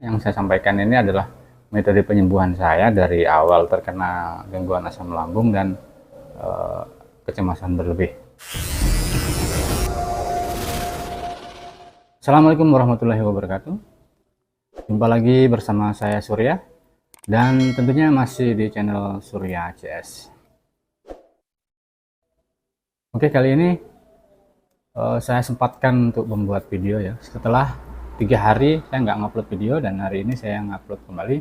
Yang saya sampaikan ini adalah metode penyembuhan saya dari awal terkena gangguan asam lambung dan eh, kecemasan berlebih. Assalamualaikum warahmatullahi wabarakatuh. Jumpa lagi bersama saya Surya dan tentunya masih di channel Surya CS. Oke, kali ini saya sempatkan untuk membuat video ya. Setelah 3 hari saya nggak ngupload video dan hari ini saya ngupload kembali.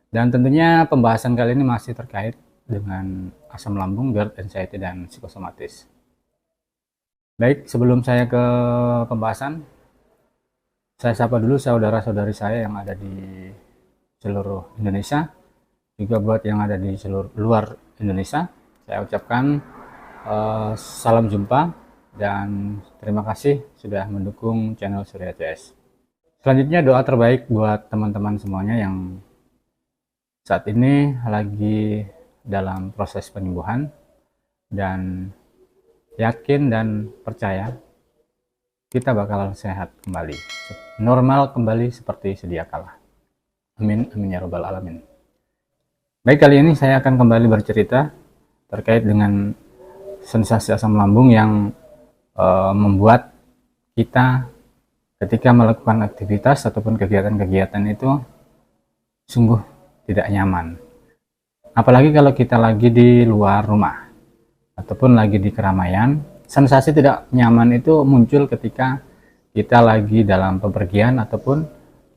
Dan tentunya pembahasan kali ini masih terkait dengan asam lambung, GERD, anxiety, dan psikosomatis. Baik, sebelum saya ke pembahasan, saya sapa dulu saudara-saudari saya yang ada di seluruh Indonesia, juga buat yang ada di seluruh luar Indonesia. Saya ucapkan salam jumpa dan terima kasih sudah mendukung channel Surya CS. Selanjutnya doa terbaik buat teman-teman semuanya yang saat ini lagi dalam proses penyembuhan dan yakin dan percaya kita bakal sehat kembali, normal kembali seperti sedia kala. Amin, amin ya robbal alamin. Baik, kali ini saya akan kembali bercerita terkait dengan sensasi asam lambung yang membuat kita ketika melakukan aktivitas ataupun kegiatan-kegiatan itu sungguh tidak nyaman. Apalagi kalau kita lagi di luar rumah ataupun lagi di keramaian, sensasi tidak nyaman itu muncul ketika kita lagi dalam bepergian ataupun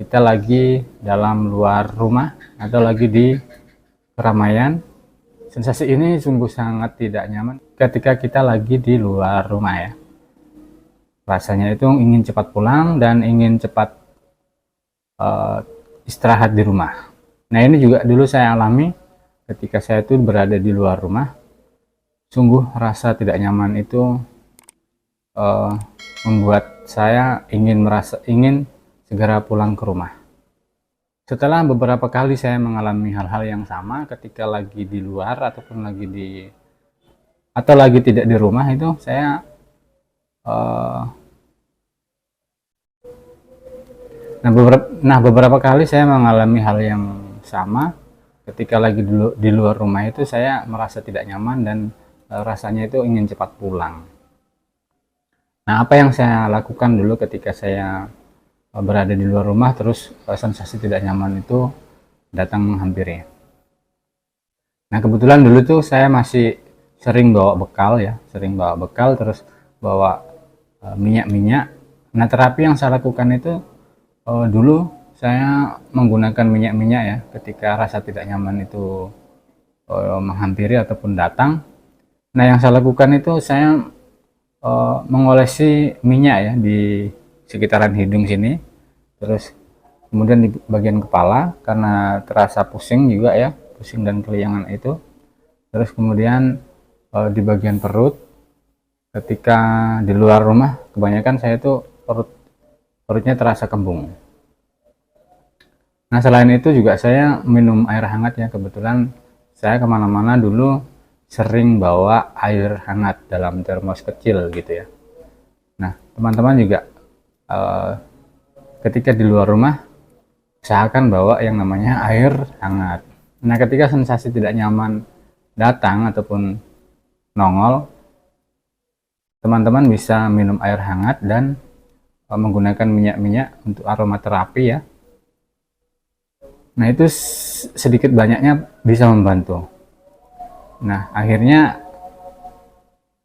kita lagi dalam luar rumah atau lagi di keramaian. Sensasi ini sungguh sangat tidak nyaman ketika kita lagi di luar rumah ya. Rasanya itu ingin cepat pulang dan ingin cepat istirahat di rumah. Nah, ini juga dulu saya alami ketika saya itu berada di luar rumah. Sungguh rasa tidak nyaman itu membuat saya ingin segera pulang ke rumah. Setelah beberapa kali saya mengalami hal-hal yang sama ketika lagi di luar ataupun lagi tidak di rumah, itu saya beberapa kali saya mengalami hal yang sama ketika lagi di luar rumah, itu saya merasa tidak nyaman dan rasanya itu ingin cepat pulang. Nah, apa yang saya lakukan dulu ketika saya berada di luar rumah terus sensasi tidak nyaman itu datang menghampiri. Nah, kebetulan dulu tuh saya masih sering bawa bekal terus bawa minyak-minyak. Nah, terapi yang saya lakukan itu dulu saya menggunakan minyak-minyak ya ketika rasa tidak nyaman itu menghampiri ataupun datang. Nah, yang saya lakukan itu saya mengolesi minyak ya di sekitaran hidung sini, terus kemudian di bagian kepala karena terasa pusing juga ya, pusing dan keliangan itu, terus kemudian di bagian perut ketika di luar rumah kebanyakan saya itu perutnya terasa kembung. Nah, selain itu juga saya minum air hangat ya, kebetulan saya kemana-mana dulu sering bawa air hangat dalam termos kecil gitu ya. Nah, teman-teman juga ketika di luar rumah usahakan bawa yang namanya air hangat. Nah, ketika sensasi tidak nyaman datang ataupun nongol, teman-teman bisa minum air hangat dan menggunakan minyak-minyak untuk aromaterapi ya. Nah, itu sedikit banyaknya bisa membantu. Nah, akhirnya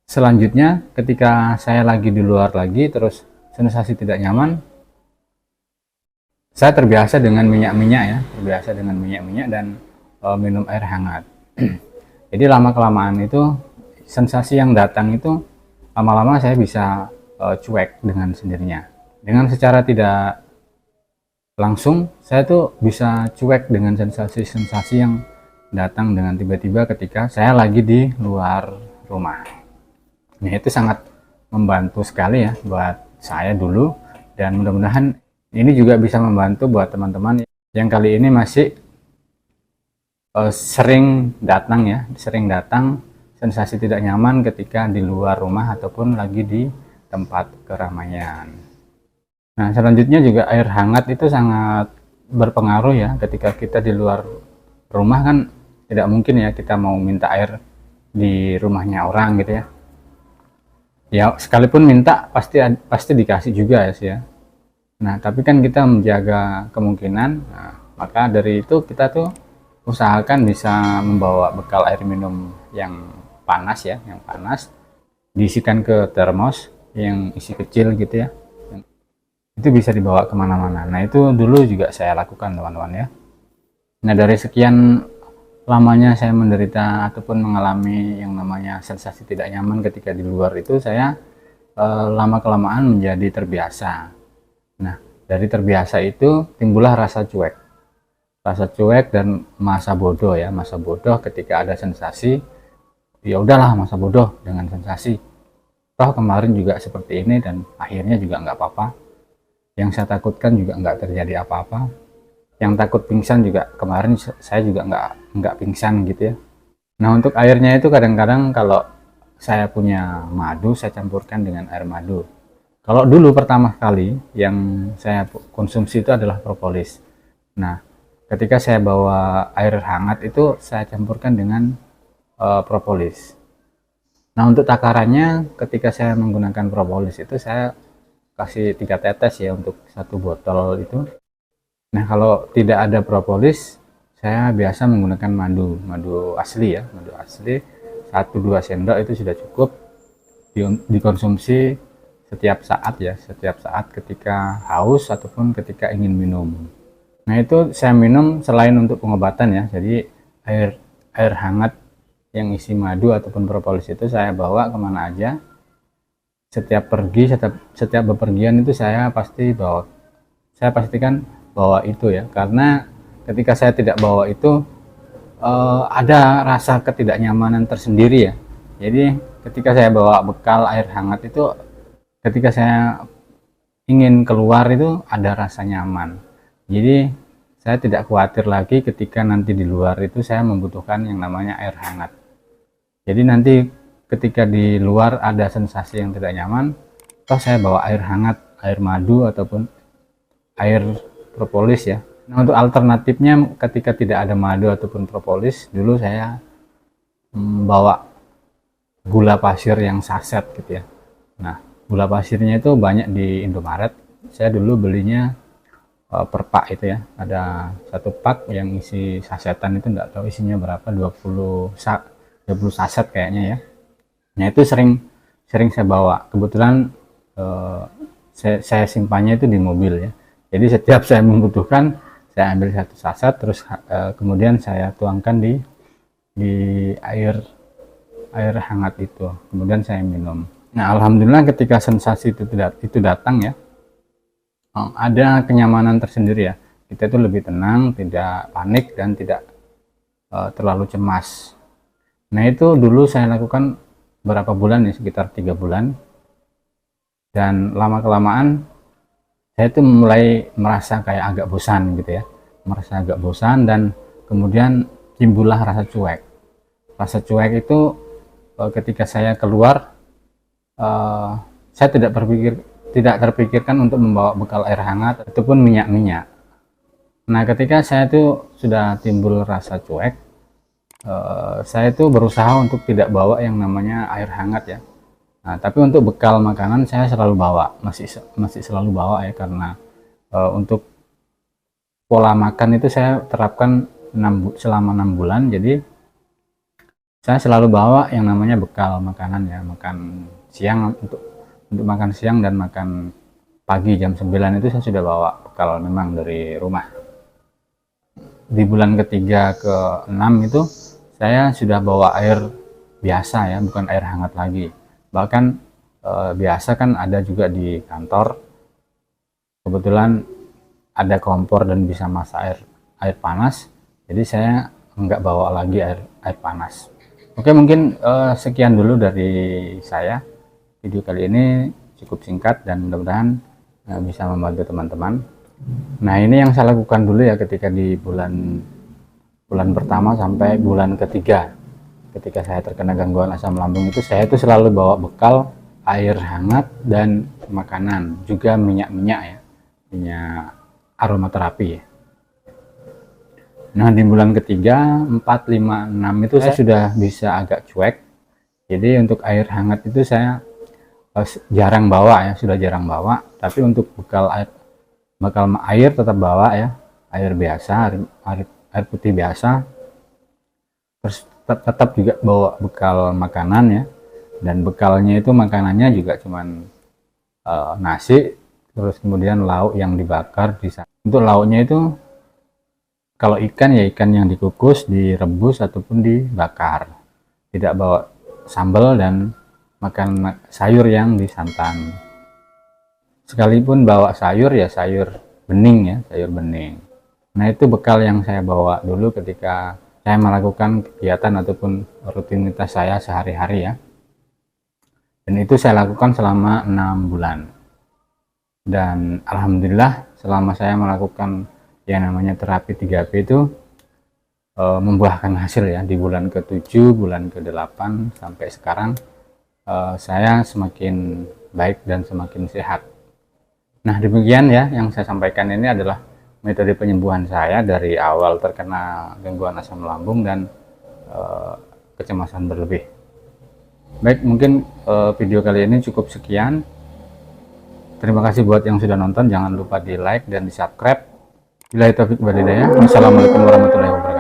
selanjutnya ketika saya lagi di luar lagi terus sensasi tidak nyaman, saya terbiasa dengan minyak-minyak dan minum air hangat. Jadi lama-kelamaan itu sensasi yang datang itu lama-lama saya bisa cuek dengan sendirinya. Dengan secara tidak langsung saya tuh bisa cuek dengan sensasi-sensasi yang datang dengan tiba-tiba ketika saya lagi di luar rumah. Nah, itu sangat membantu sekali ya buat saya dulu, dan mudah-mudahan ini juga bisa membantu buat teman-teman yang kali ini masih sering datang sensasi tidak nyaman ketika di luar rumah ataupun lagi di tempat keramaian. Nah, selanjutnya juga air hangat itu sangat berpengaruh ya, ketika kita di luar rumah kan tidak mungkin ya kita mau minta air di rumahnya orang gitu ya. Ya sekalipun minta pasti dikasih juga ya sih ya. Nah tapi kan kita menjaga kemungkinan, nah, maka dari itu kita tuh usahakan bisa membawa bekal air minum yang panas ya, yang panas, diisikan ke termos yang isi kecil gitu ya, itu bisa dibawa kemana-mana. Nah itu dulu juga saya lakukan teman-teman ya. Nah dari sekian lamanya saya menderita ataupun mengalami yang namanya sensasi tidak nyaman ketika di luar itu, saya lama kelamaan menjadi terbiasa. Nah dari terbiasa itu timbullah rasa cuek dan masa bodoh ya, masa bodoh ketika ada sensasi. Ya udahlah, masa bodoh dengan sensasi, toh kemarin juga seperti ini dan akhirnya juga nggak apa-apa, yang saya takutkan juga nggak terjadi apa-apa, yang takut pingsan juga kemarin saya juga nggak pingsan gitu ya. Nah untuk airnya itu kadang-kadang kalau saya punya madu, saya campurkan dengan air madu. Kalau dulu pertama kali yang saya konsumsi itu adalah propolis. Nah ketika saya bawa air hangat itu saya campurkan dengan propolis. Nah untuk takarannya ketika saya menggunakan propolis itu saya kasih 3 tetes ya untuk 1 botol itu. Nah kalau tidak ada propolis saya biasa menggunakan madu asli ya, madu asli 1-2 sendok itu sudah cukup dikonsumsi setiap saat ya, setiap saat ketika haus ataupun ketika ingin minum. Nah itu saya minum selain untuk pengobatan ya, jadi air hangat yang isi madu ataupun propolis itu saya bawa kemana aja. Setiap bepergian itu saya pastikan bawa itu ya, karena ketika saya tidak bawa itu ada rasa ketidaknyamanan tersendiri ya. Jadi ketika saya bawa bekal air hangat itu, ketika saya ingin keluar itu ada rasa nyaman. Jadi saya tidak khawatir lagi ketika nanti di luar itu saya membutuhkan yang namanya air hangat. Jadi nanti ketika di luar ada sensasi yang tidak nyaman, toh saya bawa air hangat, air madu ataupun air propolis ya. Nah untuk alternatifnya ketika tidak ada madu ataupun propolis, dulu saya bawa gula pasir yang saset gitu ya. Nah gula pasirnya itu banyak di Indomaret. Saya dulu belinya per pak itu ya, ada 1 pak yang isi sasetan itu, enggak tahu isinya berapa, 20 saset kayaknya ya. Nah itu sering saya bawa, kebetulan saya simpannya itu di mobil ya. Jadi setiap saya membutuhkan saya ambil 1 saset, terus kemudian saya tuangkan di air hangat itu, kemudian saya minum. Nah alhamdulillah ketika sensasi itu datang ya, ada kenyamanan tersendiri ya, kita itu lebih tenang, tidak panik dan tidak terlalu cemas. Nah itu dulu saya lakukan berapa bulan ya, sekitar 3 bulan, dan lama kelamaan saya itu mulai merasa kayak agak bosan gitu ya, merasa agak bosan, dan kemudian timbullah rasa cuek. Rasa cuek itu ketika saya keluar, saya tidak terpikirkan untuk membawa bekal air hangat ataupun minyak. Nah ketika saya itu sudah timbul rasa cuek, saya itu berusaha untuk tidak bawa yang namanya air hangat ya. Nah tapi untuk bekal makanan saya selalu bawa, masih selalu bawa ya, karena untuk pola makan itu saya terapkan selama 6 bulan. Jadi saya selalu bawa yang namanya bekal makanan ya, makan siang, untuk makan siang dan makan pagi jam 9 itu saya sudah bawa bekal memang dari rumah. Di bulan ketiga ke 6 itu saya sudah bawa air biasa ya, bukan air hangat lagi. Bahkan biasa kan ada juga di kantor, kebetulan ada kompor dan bisa masak air panas, jadi saya nggak bawa lagi air panas. Oke, mungkin sekian dulu dari saya. Video kali ini cukup singkat dan mudah-mudahan bisa membantu teman-teman. Nah ini yang saya lakukan dulu ya ketika di bulan pertama sampai bulan ketiga, ketika saya terkena gangguan asam lambung itu, saya itu selalu bawa bekal air hangat dan makanan, juga minyak ya, minyak aromaterapi ya. Nah, di bulan ketiga, 4, 5, 6 itu saya sudah bisa agak cuek. Jadi untuk air hangat itu saya jarang bawa ya, sudah jarang bawa. Tapi untuk bekal air tetap bawa ya, air biasa, air putih biasa. Terus tetap juga bawa bekal makanan ya. Dan bekalnya itu makanannya juga cuman nasi, terus kemudian lauk yang dibakar di sana. Untuk lauknya itu kalau ikan ya ikan yang dikukus, direbus ataupun dibakar. Tidak bawa sambal dan makan sayur yang disantan. Sekalipun bawa sayur ya sayur bening ya, sayur bening. Nah, itu bekal yang saya bawa dulu ketika saya melakukan kegiatan ataupun rutinitas saya sehari-hari ya. Dan itu saya lakukan selama 6 bulan. Dan alhamdulillah selama saya melakukan yang namanya terapi 3P itu membuahkan hasil ya. Di bulan ke-7, bulan ke-8 sampai sekarang saya semakin baik dan semakin sehat. Nah, demikian ya yang saya sampaikan. Ini adalah metode penyembuhan saya dari awal terkena gangguan asam lambung dan kecemasan berlebih. Baik, mungkin video kali ini cukup sekian. Terima kasih buat yang sudah nonton. Jangan lupa di like dan di subscribe. Billahi taufiq wal hidayah. Wassalamualaikum warahmatullahi wabarakatuh.